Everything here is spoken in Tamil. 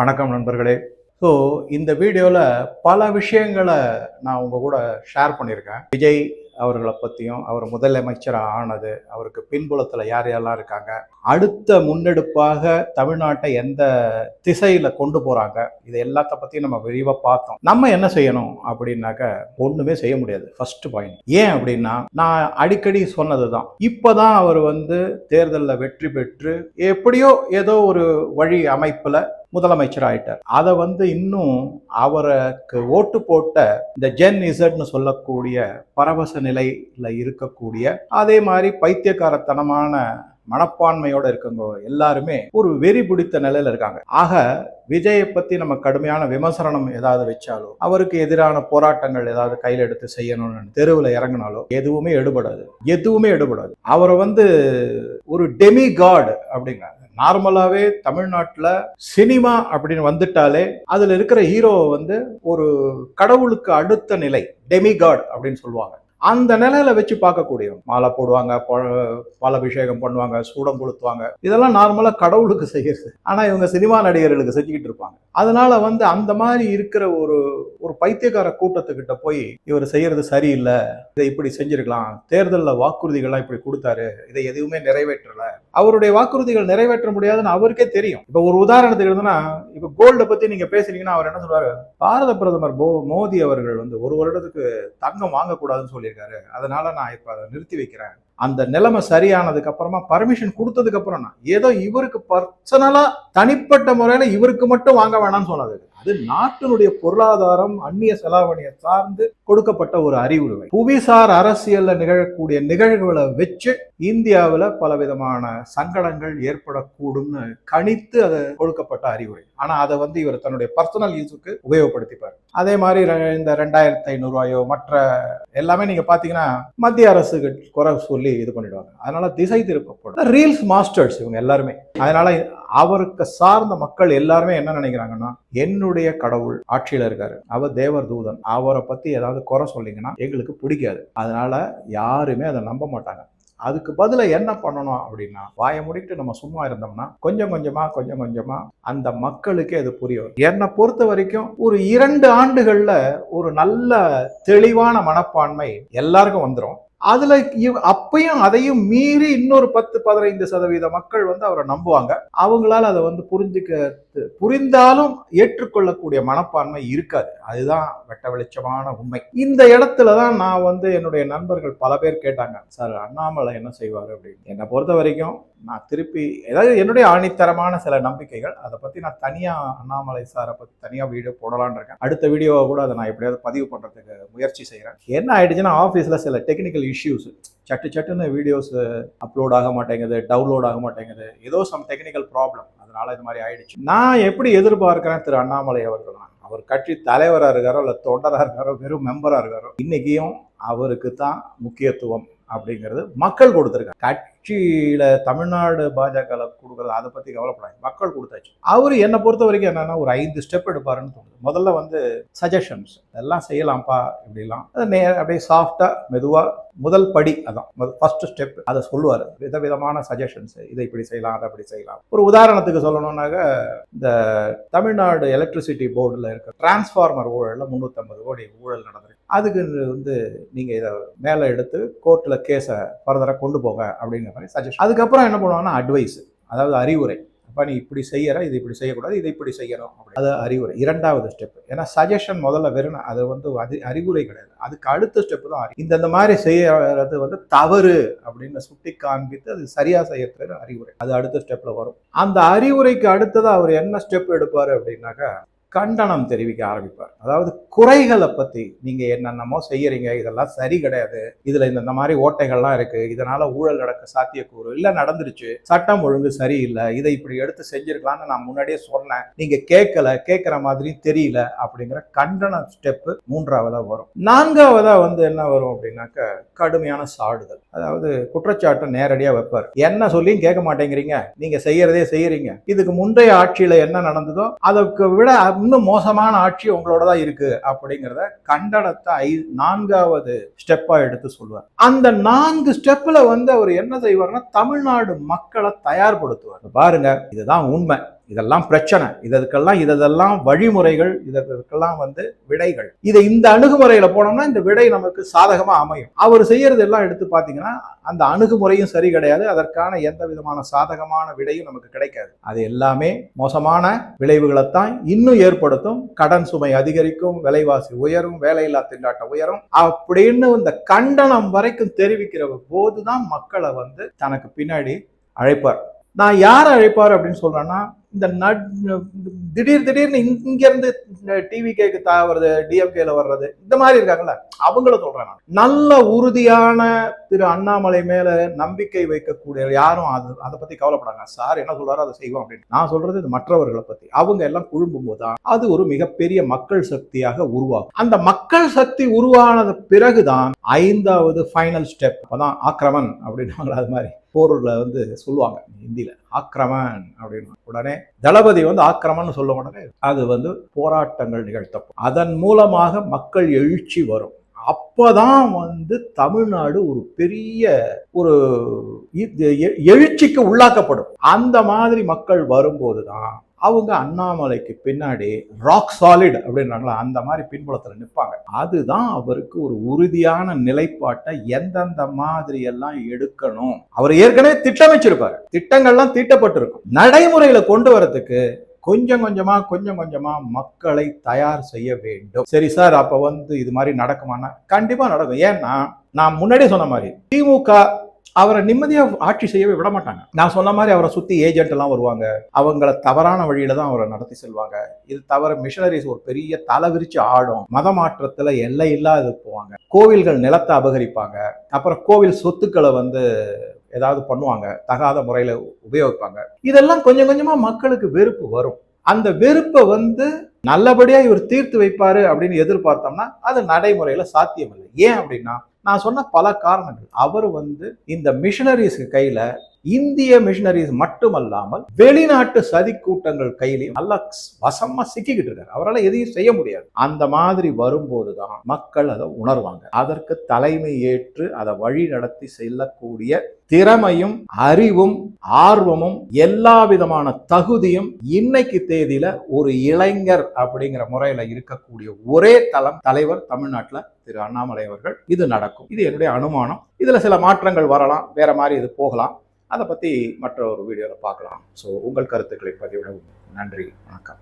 வணக்கம் நண்பர்களே. ஸோ இந்த வீடியோவில் பல விஷயங்களை நான் உங்கள் கூட ஷேர் பண்ணியிருக்கேன். விஜய் அவர்களை பற்றியும், அவர் முதலமைச்சராக ஆனது, அவருக்கு பின்புலத்தில் யார் யாரெல்லாம் இருக்காங்க, அடுத்த முன்னெடுப்பாக தமிழ்நாட்டை எந்த திசையில் கொண்டு போகிறாங்க, இது எல்லாத்த பற்றியும் நம்ம விரிவாக பார்த்தோம். நம்ம என்ன செய்யணும் அப்படின்னாக்க ஒன்றுமே செய்ய முடியாது. ஃபர்ஸ்ட் பாயிண்ட் ஏன் அப்படின்னா, நான் அடிக்கடி சொன்னது தான். இப்போ தான் அவர் தேர்தலில் வெற்றி பெற்று எப்படியோ ஏதோ ஒரு வழி அமைப்பில் முதலமைச்சர் ஆயிட்டார். அதை இன்னும் அவருக்கு ஓட்டு போட்ட இந்த ஜென் இசட்னு சொல்லக்கூடிய பரவச நிலையில இருக்கக்கூடிய, அதே மாதிரி பைத்தியக்காரத்தனமான மனப்பான்மையோட இருக்கவங்க எல்லாருமே ஒரு வெறி பிடித்த நிலையில இருக்காங்க. ஆக விஜயை பத்தி நம்ம கடுமையான விமர்சனம் ஏதாவது வச்சாலோ, அவருக்கு எதிரான போராட்டங்கள் ஏதாவது கையில் எடுத்து செய்யணும்னு தெருவில் இறங்கினாலோ எதுவுமே எடுபடாது. அவரை ஒரு டெமி காட் அப்படிங்கிறாங்க. நார்மலாவே தமிழ்நாட்டுல சினிமா அப்படின்னு வந்துட்டாலே அதுல இருக்கிற ஹீரோ ஒரு கடவுளுக்கு அடுத்த நிலை, டெமிகாட் அப்படின்னு சொல்லுவாங்க. அந்த நிலையில வச்சு பார்க்கக்கூடியவங்க. மாலை போடுவாங்க, பாலாபிஷேகம் பண்ணுவாங்க, சூடம் கொளுத்துவாங்க. இதெல்லாம் நார்மலா கடவுளுக்கு செய்யறது. ஆனா இவங்க சினிமா நடிகர்களுக்கு செஞ்சுக்கிட்டு இருப்பாங்க. அதனால அந்த மாதிரி இருக்கிற ஒரு பைத்தியக்கார கூட்டத்துக்கிட்ட போய் இவர் செய்யறது சரியில்லை, இதை இப்படி செஞ்சிருக்கலாம், தேர்தலில் வாக்குறுதிகள்லாம் இப்படி கொடுத்தாரு, இதை எதுவுமே நிறைவேற்றல, அவருடைய வாக்குறுதிகள் நிறைவேற்ற முடியாதுன்னு அவருக்கே தெரியும். இப்ப ஒரு உதாரணத்துக்கு இருந்ததுன்னா, இப்ப கோல்டை பத்தி நீங்க பேசுறீங்கன்னா அவர் என்ன சொல்றாரு, பாரத பிரதமர் மோடி அவர்கள் ஒரு வருடத்துக்கு தங்கம் வாங்கக்கூடாதுன்னு சொல்லி, அதனால நான் இப்ப அதை நிறுத்தி வைக்கிறேன். அந்த நிலைமை சரியானதுக்கு அப்புறமா பர்மிஷன் கொடுத்ததுக்கு அப்புறம் ஏதோ இவருக்கு பர்சனலா தனிப்பட்ட முறையில இவருக்கு மட்டும் வாங்க வேணாம்னு சொன்னது. அது நாட்டினுடைய பொருளாதாரம், அந்நிய செலாவணியை சார்ந்து கொடுக்கப்பட்ட ஒரு அறிவுரை. புவிசார் அரசியல்ல நிகழக்கூடிய நிகழ்வுகளை வச்சு இந்தியாவில் பலவிதமான சங்கடங்கள் ஏற்படக்கூடும்னு கணித்து அது கொடுக்கப்பட்ட அறிவுரை. ஆனா அதை இவர் தன்னுடைய பர்சனல் யூஸுக்கு உபயோகப்படுத்திப்பார். அதே மாதிரி இந்த 2500 ரூபாயோ மற்ற எல்லாமே நீங்க பாத்தீங்கன்னா மத்திய அரசுக்கு குறை சொல்லி இது பண்ணிடுவாங்க. அதனால திசை திருப்பப்படும். ரீல்ஸ் மாஸ்டர்ஸ் இவங்க எல்லாருமே. அதனால அவருக்கு சார்ந்த மக்கள் எல்லாருமே என்ன நினைக்கிறாங்கன்னா, என்னுடைய கடவுள் ஆட்சியில இருக்காரு, அவர் தேவர் தூதன், அவரை பத்தி ஏதாவது குறை சொன்னீங்கன்னா எங்களுக்கு பிடிக்காது. அதனால யாருமே அதை நம்ப மாட்டாங்க. அதுக்கு பதிலா என்ன பண்ணணும் அப்படின்னா, வாயை மூடிட்டு நம்ம சும்மா இருந்தோம்னா கொஞ்சம் கொஞ்சமா அந்த மக்களுக்கே அது புரியும். என்னை பொறுத்த வரைக்கும் ஒரு 2 ஆண்டுகள்ல ஒரு நல்ல தெளிவான மனப்பான்மை எல்லாருக்கும் வந்துடும். அதுல அப்பயும் அதையும் மீறி இன்னொரு 10-15% மக்கள் அவரை நம்புவாங்க. அவங்களால அதை புரிந்தாலும் ஏற்றுக்கொள்ளக்கூடிய மனப்பான்மை இருக்காது. அதுதான் வெட்ட வெளிச்சமான உண்மை. இந்த இடத்துலதான் நான் என்னுடைய நண்பர்கள் பல பேர் கேட்டாங்க, சார் அண்ணாமலை என்ன செய்வாரு அப்படின்னு. என்னை பொறுத்த வரைக்கும் நான் திருப்பி ஏதாவது என்னுடைய ஆணித்தரமான சில நம்பிக்கைகள், அதை பத்தி நான் தனியா அண்ணாமலை சாரை பத்தி தனியா வீடியோ போடலான்னு இருக்கேன். அடுத்த வீடியோவை கூட அதை நான் எப்படியாவது பதிவு பண்றதுக்கு முயற்சி செய்யறேன். என்ன ஆயிடுச்சுன்னா, ஆஃபீஸ்ல சில டெக்னிக்கல் இஷ்யூஸ், சட்டுன்னு வீடியோஸ் அப்லோட் ஆக மாட்டேங்குது, டவுன்லோட் ஆக மாட்டேங்குது, ஏதோ சம் டெக்னிக்கல் ப்ராப்ளம். அதனால இது மாதிரி ஆயிடுச்சு. நான் எப்படி எதிர்பார்க்கிறேன் திரு அண்ணாமலை அவர்கள், அவர் கட்சி தலைவராக இருக்காரோ இல்லை தொண்டராக இருக்காரோ வெறும் மெம்பராக இருக்காரோ, இன்னைக்கும் அவருக்கு தான் முக்கியத்துவம் அப்படிங்கிறது மக்கள் கொடுத்துருக்காங்க. கட்சியில தமிழ்நாடு பாஜக கொடுக்குறது அதை பத்தி கவலைப்படாது, மக்கள் கொடுத்தாச்சு. அவரு என்னை பொறுத்த வரைக்கும் என்னன்னா, ஒரு 5 ஸ்டெப் எடுப்பாருன்னு தோணுது. முதல்ல சஜஷன்ஸ், எல்லாம் செய்யலாம்ப்பா இப்படிலாம், அப்படியே சாஃப்டா மெதுவா முதல் படி, அதான் ஃபர்ஸ்ட் ஸ்டெப், அதை சொல்லுவாரு. விதவிதமான சஜஷன்ஸ், இதை இப்படி செய்யலாம், அதை அப்படி செய்யலாம். ஒரு உதாரணத்துக்கு சொல்லணும்னாக்க, இந்த தமிழ்நாடு எலக்ட்ரிசிட்டி போர்டுல இருக்க டிரான்ஸ்ஃபார்மர் ஊழல்ல 350 கோடி ஊழல் நடந்திருக்கு. அதுக்கு நீங்க இதை மேல எடுத்து கோர்ட்ல கேஸை ஃபர்தரா கொண்டு போங்க அப்படிங்கிற மாதிரி சஜஷன். அதுக்கப்புறம் என்ன பண்ணுவாங்கன்னா, அட்வைஸ், அதாவது அறிவுரை. அப்ப நீ இப்படி செய்யற, இது இப்படி செய்யக்கூடாது, இது இப்படி செய்யணும், அது அறிவுரை. 2வது ஸ்டெப். ஏன்னா சஜஷன் முதல்ல வெறும் அது அறிவுரை கிடையாது. அதுக்கு அடுத்த ஸ்டெப் தான் இந்த மாதிரி செய்யறது தவறு அப்படின்னு சுட்டி காண்பித்து அது சரியா செய்யறது அறிவுரை. அது அடுத்த ஸ்டெப்ல வரும். அந்த அறிவுரைக்கு அடுத்தது அவர் என்ன ஸ்டெப் எடுப்பாரு அப்படின்னாக்கா, கண்டனம் தெரிவிக்க ஆரம்பிப்பார். அதாவது குறைகளை பத்தி, நீங்க என்னென்னமோ செய்யறீங்க, இதெல்லாம் சரி கிடையாது, இதுல இந்த மாதிரி ஓட்டைகள்லாம் இருக்கு, இதனால ஊழல் நடக்க சாத்தியக்கூறு இல்ல, நடந்துருச்சு, சட்டம் ஒழுங்கு சரியில்லை, இதை இப்படி எடுத்து செஞ்சிருக்கலாம்னு நான் முன்னாடியே சொன்னேன், நீங்க கேட்கிற மாதிரி தெரியல அப்படிங்கிற கண்டன ஸ்டெப் 3வதா வரும். 4வதா என்ன வரும் அப்படின்னாக்க, கடுமையான சாடுதல். அதாவது குற்றச்சாட்டை நேரடியா வைப்பார். என்ன சொல்லியும் கேட்க மாட்டேங்கிறீங்க, நீங்க செய்யறதே செய்யறீங்க, இதுக்கு முந்தைய ஆட்சியில என்ன நடந்ததோ அதுக்கு விட இன்னும் மோசமான ஆட்சி உங்களோட தான் இருக்கு அப்படிங்கிறத கண்டனத்தை 4வது ஸ்டெப்பா எடுத்து சொல்லுவார். அந்த 4 ஸ்டெப்ல அவர் என்ன செய்வார்னா, தமிழ்நாடு மக்களை தயார்படுத்துவார். பாருங்க, இதுதான் உண்மை, இதெல்லாம் பிரச்சனை, இதெல்லாம் வழிமுறைகள், இதற்கெல்லாம் விடைகள். இதை இந்த அணுகுமுறையில போனோம்னா இந்த விடை நமக்கு சாதகமா அமையும். அவர் செய்யறது எல்லாம் எடுத்து பார்த்தீங்கன்னா அந்த அணுகுமுறையும் சரி கிடையாது, அதற்கான எந்த விதமான சாதகமான விடையும் நமக்கு கிடைக்காது. அது எல்லாமே மோசமான விளைவுகளைத்தான் இன்னும் ஏற்படுத்தும். கடன் சுமை அதிகரிக்கும், விலைவாசி உயரும், வேலையில்லா திண்டாட்டம் உயரும் அப்படின்னு இந்த கண்டனம் வரைக்கும் தெரிவிக்கிற போதுதான் மக்களை தனக்கு பின்னாடி அழைப்பார். நான் யாரை அழைப்பார் அப்படின்னு சொல்றேன்னா, இந்த திடீர்னு இங்க இருந்து டிவி கேக்கு வர்றது, டிஎம்கேல வர்றது, இந்த மாதிரி இருக்காங்கல்ல, அவங்கள சொல்றேன். நல்ல உறுதியான திரு அண்ணாமலை மேல நம்பிக்கை வைக்கக்கூடிய யாரும் அதை பத்தி கவலைப்படாங்க. சார் என்ன சொல்றாரோ அதை செய்வோம் அப்படின்னு. நான் சொல்றது இது மற்றவர்களை பத்தி. அவங்க எல்லாம் குழும்பும் போதுதான் அது ஒரு மிகப்பெரிய மக்கள் சக்தியாக உருவாகும். அந்த மக்கள் சக்தி உருவானது பிறகுதான் 5வது ஃபைனல் ஸ்டெப். அப்பதான் ஆக்கிரமன் அப்படின்னு அது மாதிரி போர்ல சொல்லுவாங்க ஹிந்தியில, ஆக்கிரமன் அப்படின்னு. உடனே தளபதி ஆக்கிரமன் சொல்ல உடனே அது போராட்டங்கள் நிகழ்த்தப்படும். அதன் மூலமாக மக்கள் எழுச்சி வரும். அப்பதான் தமிழ்நாடு ஒரு பெரிய ஒரு எழுச்சிக்கு உள்ளாக்கப்படும். அந்த மாதிரி மக்கள் வரும்போதுதான் அவங்க அண்ணாமலைக்கு பின்னாடி ராக் சாலிட் அப்படின்றாங்களா, அந்த மாதிரி பின்புலத்துல நிற்பாங்க. அதுதான் அவருக்கு ஒரு உறுதியான நிலைப்பாட்டை எந்தெந்த மாதிரி எல்லாம் எடுக்கணும் அவர் ஏற்கனவே திட்டமிச்சிருப்பாரு. திட்டங்கள்லாம் தீட்டப்பட்டிருக்கும். நடைமுறையில கொண்டு வரதுக்கு கொஞ்சம் கொஞ்சமா மக்களை தயார் செய்ய வேண்டும். சரி சார், அப்ப இது மாதிரி நடக்குமானா கண்டிப்பா நடக்கும். ஏன்னா நான் முன்னாடியே சொன்ன மாதிரி திமுக அவரை நிம்மதியா ஆட்சி செய்யவே விட மாட்டாங்க. நான் சொன்ன மாதிரி அவரை சுத்தி ஏஜென்ட் எல்லாம் வருவாங்க, அவங்கள தவறான வழியில தான் அவரை நடத்தி செல்வாங்க. இது தவிர மிஷனரிஸ் ஒரு பெரிய தலை விரிச்சு ஆடும், மத மாற்றத்துல எல்லை இல்லாத போவாங்க, கோவில்கள் நிலத்தை அபகரிப்பாங்க, அப்புறம் கோவில் சொத்துக்களை ஏதாவது பண்ணுவாங்க, தகாத முறையில உபயோகிப்பாங்க. இதெல்லாம் கொஞ்சம் கொஞ்சமா மக்களுக்கு வெறுப்பு வரும். அந்த வெறுப்பை நல்லபடியா இவர் தீர்த்து வைப்பாரு அப்படின்னு எதிர்பார்த்தோம்னா அது நடைமுறையில சாத்தியம் இல்லை. ஏன் அப்படின்னா நான் சொன்ன பல காரணங்கள். அவர் இந்த மிஷனரிஸ் கையில, இந்திய மிஷனரிஸ் மட்டுமல்லாமல் வெளிநாட்டு சதி கூட்டங்கள் கையிலையும் நல்லா வசமா சிக்கிக்கிட்டு இருக்காரு. அவரால் எதையும் செய்ய முடியாது. அந்த மாதிரி வரும்போதுதான் மக்கள் அதை உணர்வாங்க. அதற்கு தலைமை ஏற்று அதை வழி நடத்தி செல்லக்கூடிய திறமையும் அறிவும் ஆர்வமும் எல்லா விதமான தகுதியும் இன்னைக்கு தேதியில ஒரு இளைஞர் அப்படிங்கிற முறையில இருக்கக்கூடிய ஒரே தலைவர் தமிழ்நாட்டில் திரு அண்ணாமலை அவர்கள். இது நடக்கும். இது என்னுடைய அனுமானம். இதுல சில மாற்றங்கள் வரலாம், வேற மாதிரி இது போகலாம். அதை பத்தி மற்ற ஒரு வீடியோல பார்க்கலாம். ஸோ உங்கள் கருத்துக்களை பதிவிடவும். நன்றி, வணக்கம்.